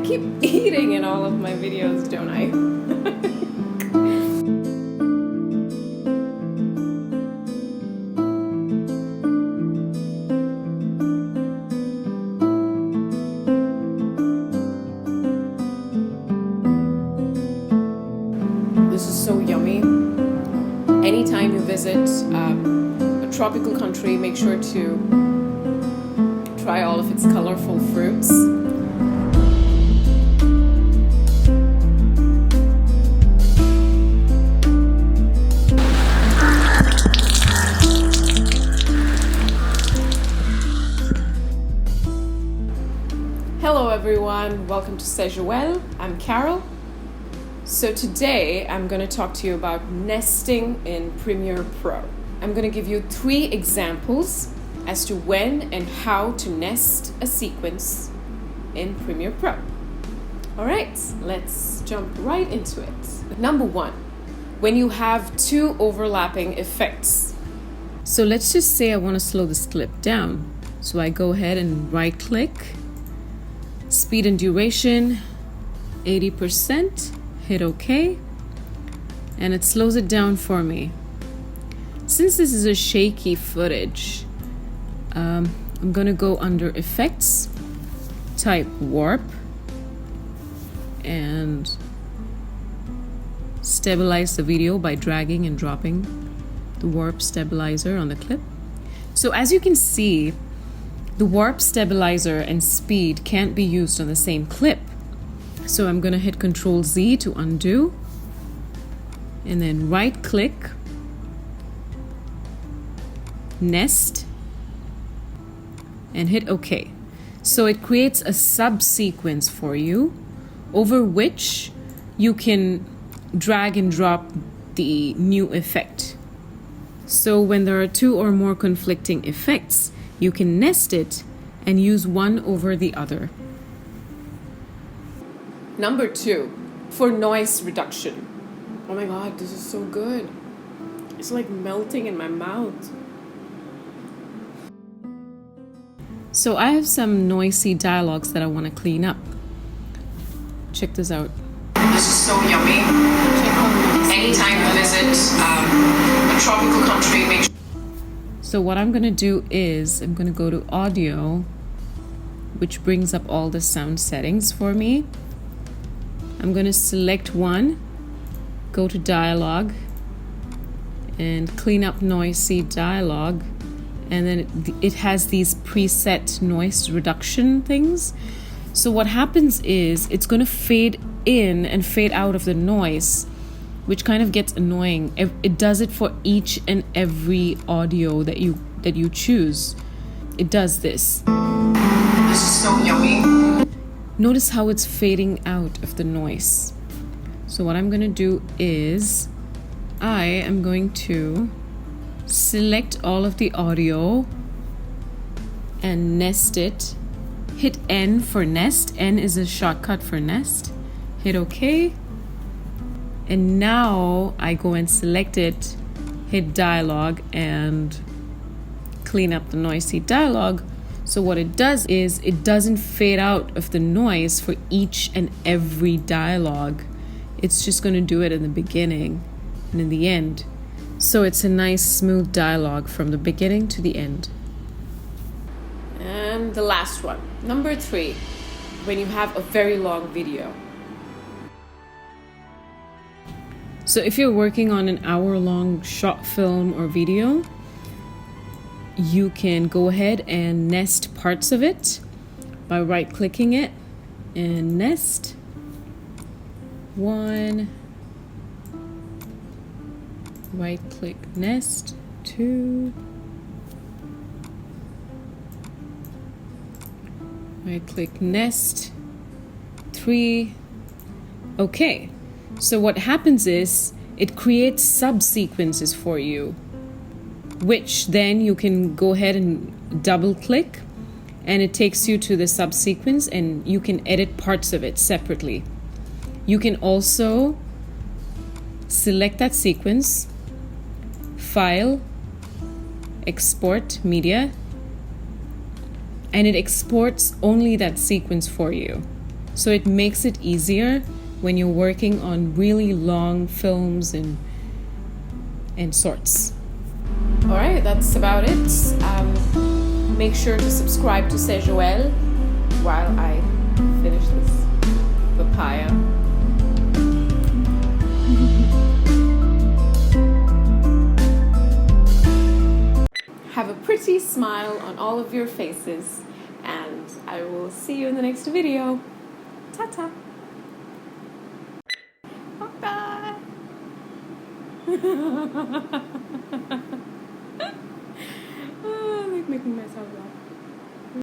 keep eating in all of my videos, don't I? This is so yummy. Anytime you visit a tropical country, make sure to try all of its colorful fruits. Hello everyone, welcome to C'est Joël. I'm Carol. So today I'm going to talk to you about nesting in Premiere Pro. I'm going to give you 3 examples as to when and how to nest a sequence in Premiere Pro. Alright, let's jump right into it. Number 1, when you have 2 overlapping effects. So let's just say I want to slow this clip down. So I go ahead and right click, speed and duration 80%. Hit OK, and it slows it down for me. Since this is a shaky footage, I'm gonna go under Effects, type Warp, and stabilize the video by dragging and dropping the Warp stabilizer on the clip. So as you can see, the Warp stabilizer and speed can't be used on the same clip. So I'm going to hit Control Z to undo, and then right click, nest, and hit OK. So it creates a subsequence for you over which you can drag and drop the new effect. So when there are 2 or more conflicting effects, you can nest it and use one over the other. Number 2, for noise reduction. Oh my god, this is so good. It's like melting in my mouth. So I have some noisy dialogues that I want to clean up. Check this out. This is so yummy. Anytime you visit a tropical country, make sure. So what I'm going to do is I'm going to go to Audio, which brings up all the sound settings for me. I'm going to select one, go to Dialogue, and clean up noisy dialogue. And then it has these preset noise reduction things. So what happens is it's going to fade in and fade out of the noise, which kind of gets annoying. It does it for each and every audio that you choose. It does this. This is so yummy. Notice how it's fading out of the noise. So what I'm going to do is I am going to select all of the audio and nest it. Hit N for nest. N is a shortcut for nest. Hit OK. And now I go and select it, hit Dialogue, and clean up the noisy dialogue. So what it does is it doesn't fade out of the noise for each and every dialogue. It's just going to do it in the beginning and in the end. So it's a nice smooth dialogue from the beginning to the end. And the last one, number 3, when you have a very long video. So if you're working on an hour-long short film or video, you can go ahead and nest parts of it by right-clicking it and nest. 1, right-click nest. 2, right-click nest. 3. Okay, so what happens is it creates subsequences for you, which then you can go ahead and double click and it takes you to the subsequence and you can edit parts of it separately. You can also select that sequence, File, Export Media, and it exports only that sequence for you. So it makes it easier when you're working on really long films and sorts. All right, that's about it. Make sure to subscribe to C'est Joël while I finish this papaya. Have a pretty smile on all of your faces, and I will see you in the next video. Ta-ta! Bye-bye! Oh, I like making myself laugh.